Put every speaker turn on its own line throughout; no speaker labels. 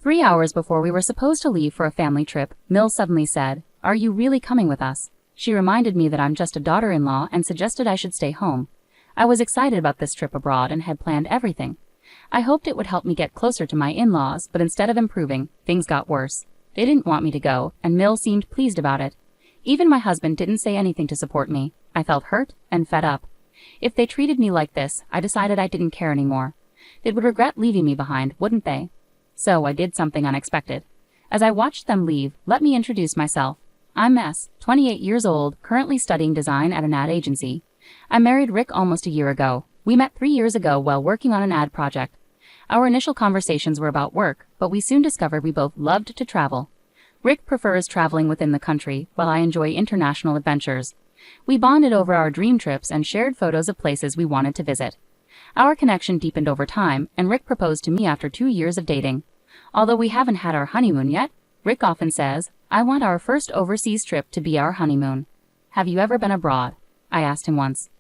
3 hours before we were supposed to leave for a family trip, Mill suddenly said, "Are you really coming with us?" She reminded me that I'm just a daughter-in-law and suggested I should stay home. I was excited about this trip abroad and had planned everything. I hoped it would help me get closer to my in-laws, but instead of improving, things got worse. They didn't want me to go, and Mill seemed pleased about it. Even my husband didn't say anything to support me. I felt hurt and fed up. If they treated me like this, I decided I didn't care anymore. They would regret leaving me behind, wouldn't they? So I did something unexpected. As I watched them leave, let me introduce myself. I'm S, 28 years old, currently studying design at an ad agency. I married Rick almost a year ago. We met 3 years ago while working on an ad project. Our initial conversations were about work, but we soon discovered we both loved to travel. Rick prefers traveling within the country, while I enjoy international adventures. We bonded over our dream trips and shared photos of places we wanted to visit. Our connection deepened over time, and Rick proposed to me after 2 years of dating. Although we haven't had our honeymoon yet, Rick often says, "I want our first overseas trip to be our honeymoon." "Have you ever been abroad?" I asked him once.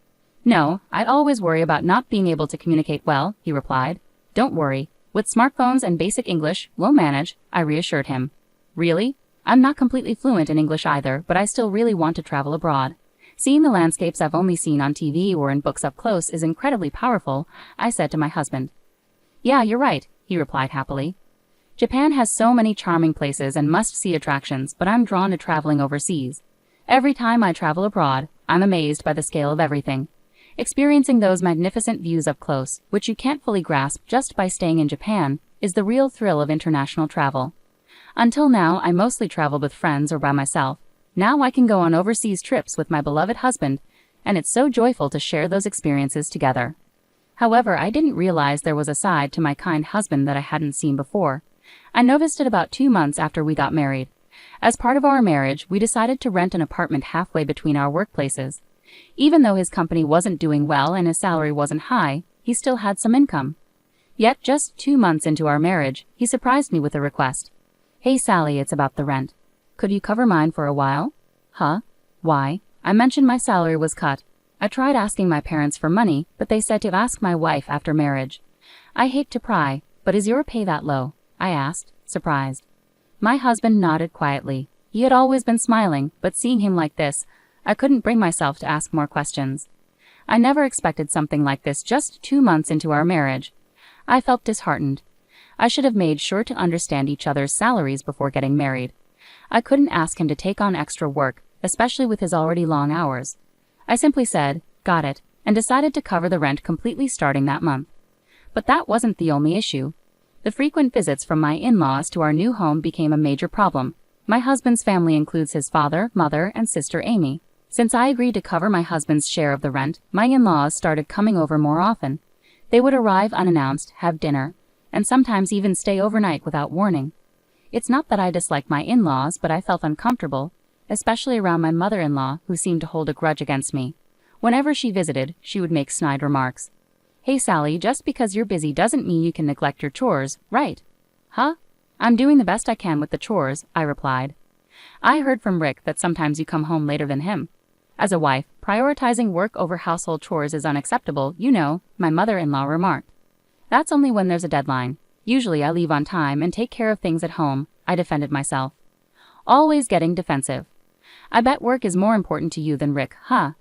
"No, I'd always worry about not being able to communicate well," he replied. "Don't worry. With smartphones and basic English, we'll manage," I reassured him. "Really? I'm not completely fluent in English either, but I still really want to travel abroad. Seeing the landscapes I've only seen on TV or in books up close is incredibly powerful," I said to my husband. "Yeah, you're right," he replied happily. "Japan has so many charming places and must-see attractions, but I'm drawn to traveling overseas. Every time I travel abroad, I'm amazed by the scale of everything. Experiencing those magnificent views up close, which you can't fully grasp just by staying in Japan, is the real thrill of international travel. Until now, I mostly traveled with friends or by myself. Now I can go on overseas trips with my beloved husband, and it's so joyful to share those experiences together." However, I didn't realize there was a side to my kind husband that I hadn't seen before. I noticed it about 2 months after we got married. As part of our marriage, we decided to rent an apartment halfway between our workplaces. Even though his company wasn't doing well and his salary wasn't high, he still had some income. Yet just 2 months into our marriage, he surprised me with a request. "Hey Sally, it's about the rent. Could you cover mine for a while?" "Huh? Why?" I mentioned my salary was cut. I tried asking my parents for money, but they said to ask my wife after marriage. I hate to pry, but is your pay that low? I asked, surprised. My husband nodded quietly. He had always been smiling, but seeing him like this, I couldn't bring myself to ask more questions. I never expected something like this just 2 months into our marriage. I felt disheartened. I should have made sure to understand each other's salaries before getting married. I couldn't ask him to take on extra work, especially with his already long hours. I simply said, "Got it," and decided to cover the rent completely starting that month. But that wasn't the only issue. The frequent visits from my in-laws to our new home became a major problem. My husband's family includes his father, mother, and sister Amy. Since I agreed to cover my husband's share of the rent, my in-laws started coming over more often. They would arrive unannounced, have dinner, and sometimes even stay overnight without warning. It's not that I dislike my in-laws, but I felt uncomfortable, especially around my mother-in-law, who seemed to hold a grudge against me. Whenever she visited, she would make snide remarks. "Hey Sally, just because you're busy doesn't mean you can neglect your chores, right?" "Huh? I'm doing the best I can with the chores," I replied. I heard from Rick that sometimes you come home later than him. As a wife, prioritizing work over household chores is unacceptable, you know, my mother-in-law remarked. "That's only when there's a deadline. Usually I leave on time and take care of things at home," I defended myself. Always getting defensive. "I bet work is more important to you than Rick, huh?"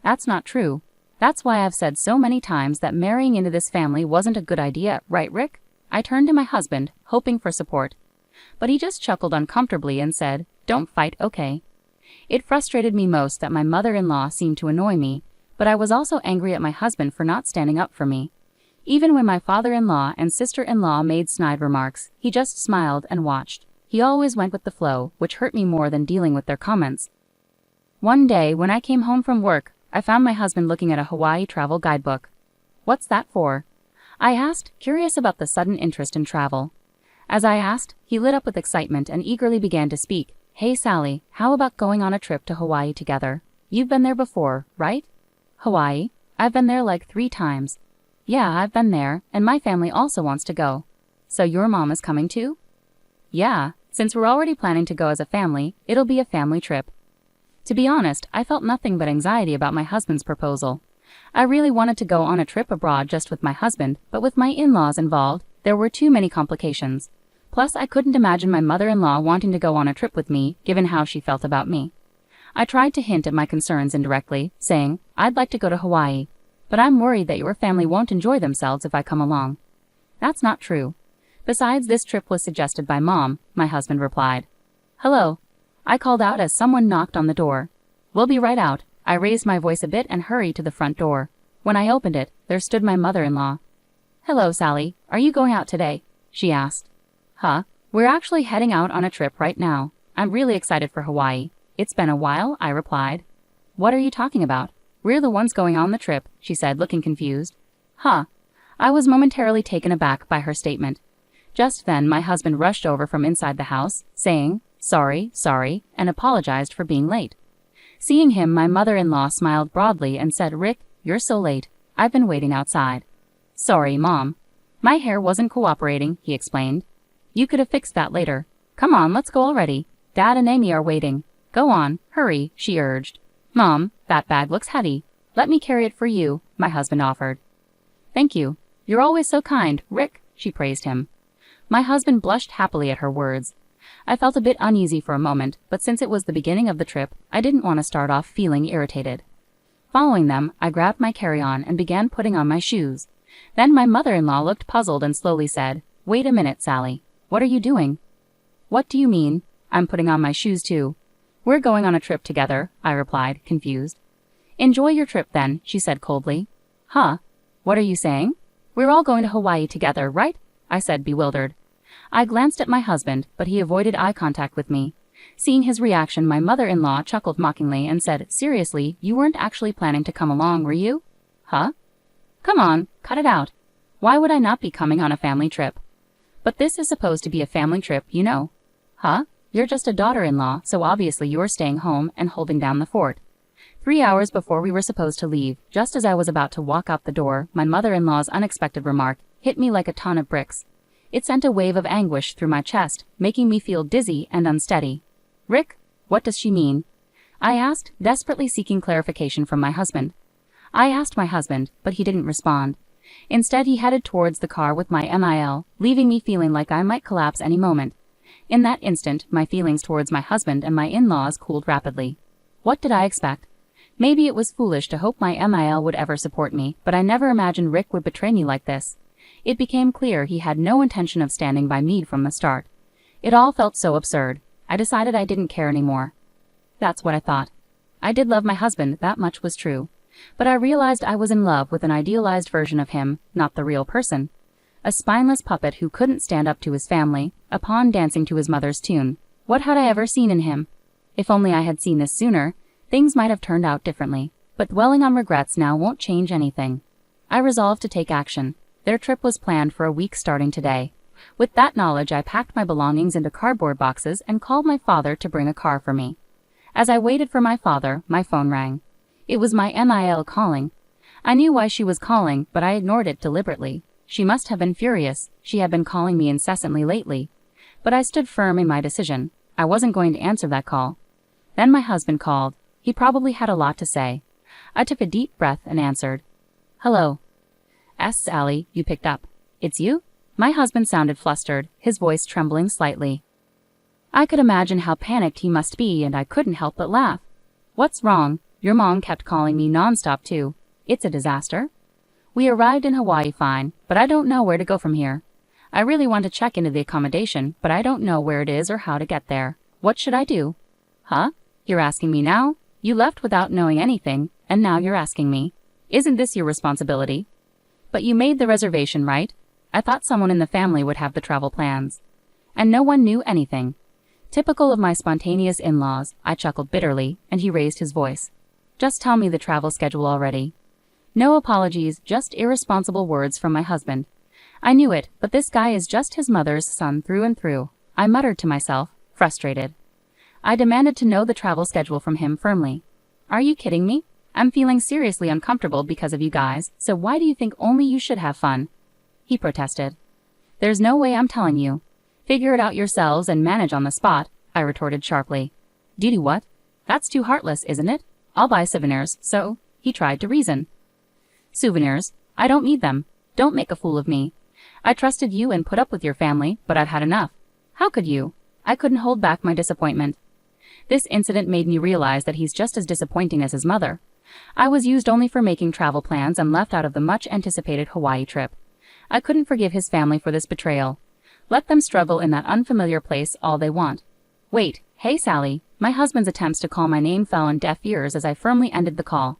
"That's not true. That's why I've said so many times that marrying into this family wasn't a good idea, right, Rick?" I turned to my husband, hoping for support. But he just chuckled uncomfortably and said, "Don't fight, okay?" It frustrated me most that my mother-in-law seemed to annoy me, but I was also angry at my husband for not standing up for me. Even when my father-in-law and sister-in-law made snide remarks, he just smiled and watched. He always went with the flow, which hurt me more than dealing with their comments. One day, when I came home from work, I found my husband looking at a Hawaii travel guidebook. "What's that for?" I asked, curious about the sudden interest in travel. As I asked, he lit up with excitement and eagerly began to speak. "Hey Sally, how about going on a trip to Hawaii together? You've been there before, right?" "Hawaii? I've been there like 3 times. "Yeah, I've been there, and my family also wants to go." "So your mom is coming too?" "Yeah, since we're already planning to go as a family, it'll be a family trip." To be honest, I felt nothing but anxiety about my husband's proposal. I really wanted to go on a trip abroad just with my husband, but with my in-laws involved, there were too many complications. Plus, I couldn't imagine my mother-in-law wanting to go on a trip with me, given how she felt about me. I tried to hint at my concerns indirectly, saying, I'd like to go to Hawaii, but I'm worried that your family won't enjoy themselves if I come along. That's not true. Besides, this trip was suggested by Mom, my husband replied. Hello. I called out as someone knocked on the door. We'll be right out. I raised my voice a bit and hurried to the front door. When I opened it, there stood my mother-in-law. Hello, Sally. Are you going out today? She asked. Huh? We're actually heading out on a trip right now. I'm really excited for Hawaii. It's been a while, I replied. What are you talking about? We're the ones going on the trip, she said, looking confused. Huh? I was momentarily taken aback by her statement. Just then, my husband rushed over from inside the house, saying, sorry, and apologized for being late. Seeing him, my mother-in-law smiled broadly and said, Rick, you're so late. I've been waiting outside. Sorry, Mom. My hair wasn't cooperating, he explained. You could have fixed that later. Come on, let's go already. Dad and Amy are waiting. Go on, hurry, she urged. Mom, that bag looks heavy. Let me carry it for you, my husband offered. Thank you. You're always so kind, Rick, she praised him. My husband blushed happily at her words. I felt a bit uneasy for a moment, but since it was the beginning of the trip, I didn't want to start off feeling irritated. Following them, I grabbed my carry-on and began putting on my shoes. Then my mother-in-law looked puzzled and slowly said, Wait a minute, Sally. What are you doing? What do you mean? I'm putting on my shoes too. We're going on a trip together, I replied, confused. Enjoy your trip then, she said coldly. Huh? What are you saying? We're all going to Hawaii together, right? I said, bewildered. I glanced at my husband, but he avoided eye contact with me. Seeing his reaction, my mother-in-law chuckled mockingly and said, Seriously, you weren't actually planning to come along, were you? Huh? Come on, cut it out. Why would I not be coming on a family trip? But this is supposed to be a family trip, you know. Huh? You're just a daughter-in-law, so obviously you're staying home and holding down the fort. 3 hours before we were supposed to leave, just as I was about to walk out the door, my mother-in-law's unexpected remark hit me like a ton of bricks. It sent a wave of anguish through my chest, making me feel dizzy and unsteady. Rick, what does she mean? I asked, desperately seeking clarification from my husband. I asked my husband, but he didn't respond. Instead, he headed towards the car with my MIL, leaving me feeling like I might collapse any moment. In that instant, my feelings towards my husband and my in-laws cooled rapidly. What did I expect? Maybe it was foolish to hope my MIL would ever support me, but I never imagined Rick would betray me like this. It became clear he had no intention of standing by me from the start. It all felt so absurd. I decided I didn't care anymore. That's what I thought. I did love my husband, that much was true. But I realized I was in love with an idealized version of him, not the real person. A spineless puppet who couldn't stand up to his family, a pawn dancing to his mother's tune. What had I ever seen in him? If only I had seen this sooner, things might have turned out differently. But dwelling on regrets now won't change anything. I resolved to take action. Their trip was planned for a week starting today. With that knowledge, I packed my belongings into cardboard boxes and called my father to bring a car for me. As I waited for my father, my phone rang. It was my MIL calling. I knew why she was calling, but I ignored it deliberately. She must have been furious. She had been calling me incessantly lately. But I stood firm in my decision. I wasn't going to answer that call. Then my husband called. He probably had a lot to say. I took a deep breath and answered. Hello. Sally, you picked up. It's you? My husband sounded flustered, his voice trembling slightly. I could imagine how panicked he must be, and I couldn't help but laugh. What's wrong? Your mom kept calling me nonstop too. It's a disaster. We arrived in Hawaii fine, but I don't know where to go from here. I really want to check into the accommodation, but I don't know where it is or how to get there. What should I do? Huh? You're asking me now? You left without knowing anything, and now you're asking me. Isn't this your responsibility? But you made the reservation, right? I thought someone in the family would have the travel plans. And no one knew anything. Typical of my spontaneous in-laws, I chuckled bitterly, and he raised his voice. Just tell me the travel schedule already. No apologies, just irresponsible words from my husband. I knew it, but this guy is just his mother's son through and through. I muttered to myself, frustrated. I demanded to know the travel schedule from him firmly. Are you kidding me? I'm feeling seriously uncomfortable because of you guys, so why do you think only you should have fun? He protested. There's no way I'm telling you. Figure it out yourselves and manage on the spot, I retorted sharply. Do what? That's too heartless, isn't it? I'll buy souvenirs, so, he tried to reason. Souvenirs? I don't need them. Don't make a fool of me. I trusted you and put up with your family, but I've had enough. How could you? I couldn't hold back my disappointment. This incident made me realize that he's just as disappointing as his mother. I was used only for making travel plans and left out of the much-anticipated Hawaii trip. I couldn't forgive his family for this betrayal. Let them struggle in that unfamiliar place all they want. Wait, hey Sally, my husband's attempts to call my name fell on deaf ears as I firmly ended the call.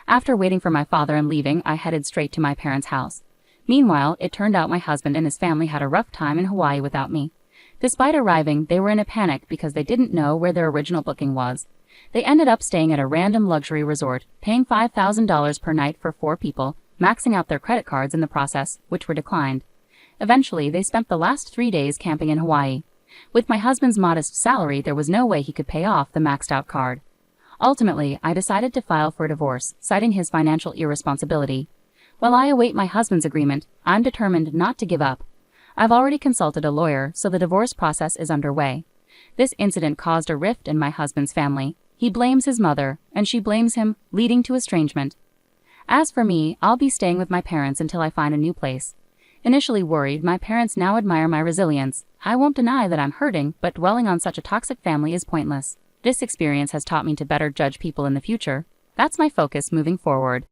After waiting for my father and leaving, I headed straight to my parents' house. Meanwhile, it turned out my husband and his family had a rough time in Hawaii without me. Despite arriving, they were in a panic because they didn't know where their original booking was. They ended up staying at a random luxury resort, paying $5,000 per night for 4 people, maxing out their credit cards in the process, which were declined. Eventually, they spent the last 3 days camping in Hawaii. With my husband's modest salary, there was no way he could pay off the maxed-out card. Ultimately, I decided to file for a divorce, citing his financial irresponsibility. While I await my husband's agreement, I'm determined not to give up. I've already consulted a lawyer, so the divorce process is underway. This incident caused a rift in my husband's family. He blames his mother, and she blames him, leading to estrangement. As for me, I'll be staying with my parents until I find a new place. Initially worried, my parents now admire my resilience. I won't deny that I'm hurting, but dwelling on such a toxic family is pointless. This experience has taught me to better judge people in the future. That's my focus moving forward.